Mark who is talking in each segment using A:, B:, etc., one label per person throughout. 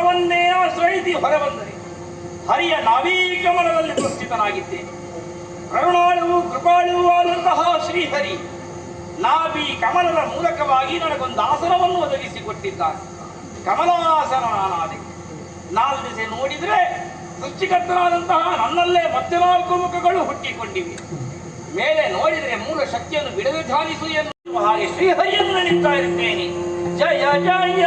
A: ಕಮಲವನ್ನೇ ಆಶ್ರಯಿಸಿ ಹೊರಬಂದರೆ ಹರಿಯ ನಾವೀಕಮಲದಲ್ಲಿ ಪ್ರಸ್ಥಿತನಾಗಿದ್ದೇನೆ. ಕರುಣಾಳುವು ಕೃಪಾಳುವು ಆದಂತಹ ಶ್ರೀಹರಿ ನಾಭಿ ಕಮಲದ ಮೂಲಕವಾಗಿ ನನಗೊಂದು ಆಸನವನ್ನು ಒದಗಿಸಿಕೊಟ್ಟಿದ್ದಾನೆ. ಕಮಲಾಸನ ನಾನಾದೆ. ನಾಲ್ಕು ದಿವಸ ನೋಡಿದರೆ ಸೃಷ್ಟಿಕರ್ತನಾದಂತಹ ನನ್ನಲ್ಲೇ ಮತ್ತೆ 4 ಮುಖಗಳು ಹುಟ್ಟಿಕೊಂಡಿವೆ. ಮೇಲೆ ನೋಡಿದರೆ ಮೂಲ ಶಕ್ತಿಯನ್ನು ಬಿಡದೆ ಧ್ಯಾನಿಸು ಎನ್ನುವ ಹಾಗೆ ಶ್ರೀಹರಿಯನ್ನು ನೆನೆಯುತ್ತಾ ಇರುತ್ತೇನೆ. ಜಯ ಜಯ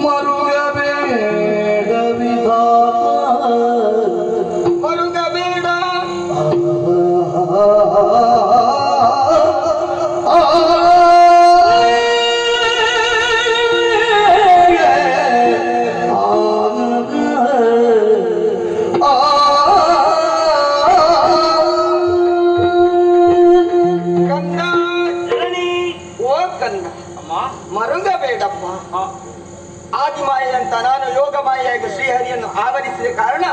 B: ಮರುಗಬೇಡ ವಿಧಾತ
C: ಮರುಗಬೇಡ ಕಂದ
A: ಜನನಿ.
C: ಓ ಕಂದ
A: ಅಮ್ಮ.
C: ಮರುಗಬೇಡಪ್ಪ.
A: ಆ,
C: ಆದಿಮಾಯೆಯಂತ ನಾನು ಯೋಗ ಮಾಯೆಯಾಗಿ ಶ್ರೀಹರಿಯನ್ನು ಆವರಿಸಿದ ಕಾರಣ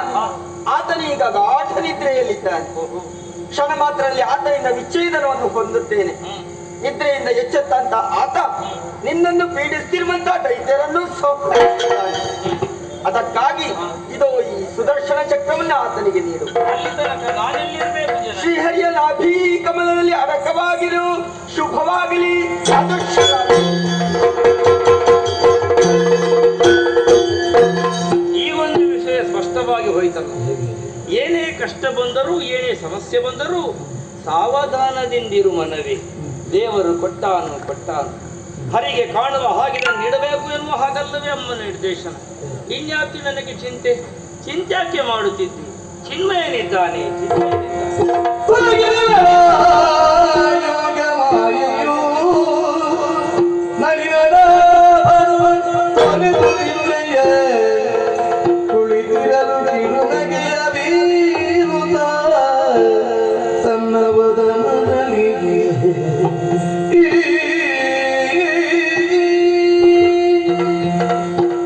C: ಆತನೀಗ ಗಾಢ ನಿದ್ರೆಯಲ್ಲಿದ್ದಾನೆ.
A: ಓಹೋ.
C: ಕ್ಷಣ ಮಾತ್ರದಲ್ಲಿ ಆತನಿಂದ ವಿಚ್ಛೇದನವನ್ನು ಹೊಂದುತ್ತೇನೆ. ನಿದ್ರೆಯಿಂದ ಎಚ್ಚೆತ್ತಂತ ಆತ ನಿನ್ನನ್ನು ಪೀಡಿಸ್ತಿರುವಂತ ದೈತ್ಯರನ್ನು ಸೋಲಿಸಿದ್ದಾನೆ. ಅದಕ್ಕಾಗಿ ಇದೋ ಈ ಸುದರ್ಶನ ಚಕ್ರವನ್ನು ಆತನಿಗೆ ನೀಡು.
A: ಅಲ್ಲಿ ತನಕ ನಾನೆಲ್ಲಿರ್ಬೇಕು ಜನ?
C: ಶ್ರೀಹರಿಯ ನಾಭಿ ಕಮಲದಲ್ಲಿ ಅಡಕವಾಗಿರು. ಶುಭವಾಗಲಿ, ಅದೃಷ್ಟವಾಗಲಿ.
A: ಈ ಒಂದು ವಿಷಯ ಸ್ಪಷ್ಟವಾಗಿ ಹೋಯ್ತಲ್ಲ. ಏನೇ ಕಷ್ಟ ಬಂದರೂ ಏನೇ ಸಮಸ್ಯೆ ಬಂದರೂ ಸಾವಧಾನದಿಂದಿರು ಮನವೇ. ದೇವರು ಕೊಟ್ಟಾನು ಹರಿಗೆ ಕಾಣುವ ಹಾಗೆ ನೀಡಬೇಕು ಎನ್ನುವ ಹಾಗಲ್ಲವೇ ಅಮ್ಮ ನಿರ್ದೇಶನ. ಇನ್ಯಾಕೆ ನನಗೆ ಚಿಂತ್ಯಾಕೆ ಮಾಡುತ್ತಿದ್ದಿ? ಚಿನ್ಮಯನಿದ್ದಾನೆ.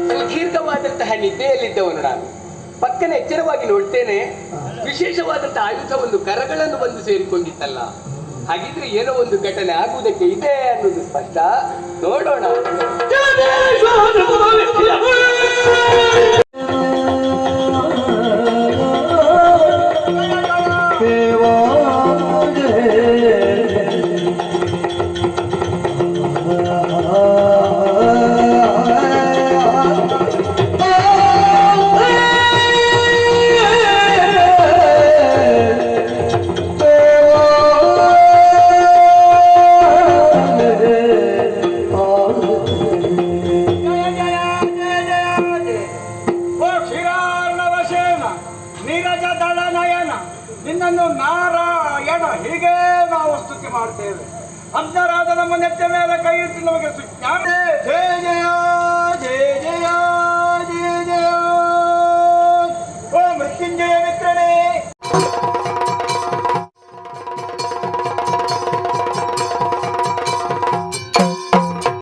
D: ಸುದೀರ್ಘವಾದಂತಹ ನಿದ್ದೆಯಲ್ಲಿದ್ದವನು ನಾನು. ಪಕ್ಕನೆ ಎಚ್ಚರವಾಗಿ ನೋಡ್ತೇನೆ, ವಿಶೇಷವಾದಂತಹ ಆಯುಧ ಒಂದು ಕರಗಳನ್ನು ಬಂದು ಸೇರಿಕೊಂಡಿತ್ತಲ್ಲ. ಹಾಗಿದ್ರೆ ಏನೋ ಒಂದು ಘಟನೆ ಆಗುವುದಕ್ಕೆ ಇದೆ ಅನ್ನೋದು ಸ್ಪಷ್ಟ. ನೋಡೋಣ.
C: ನಿನ್ನನ್ನು ನಾರಾಯಣ ಹೀಗೆ ನಾವು ಸ್ತುತಿ ಮಾಡ್ತೇವೆ. ಅಂತರಾದ ನಮ್ಮ ನೆತ್ತ ಮೇಲೆ ಕೈ ಇಟ್ಟು ನಮಗೆ ಸುಜ್ಞಾನ. ಜಯ ಜಯ ಜಯ ಜಯ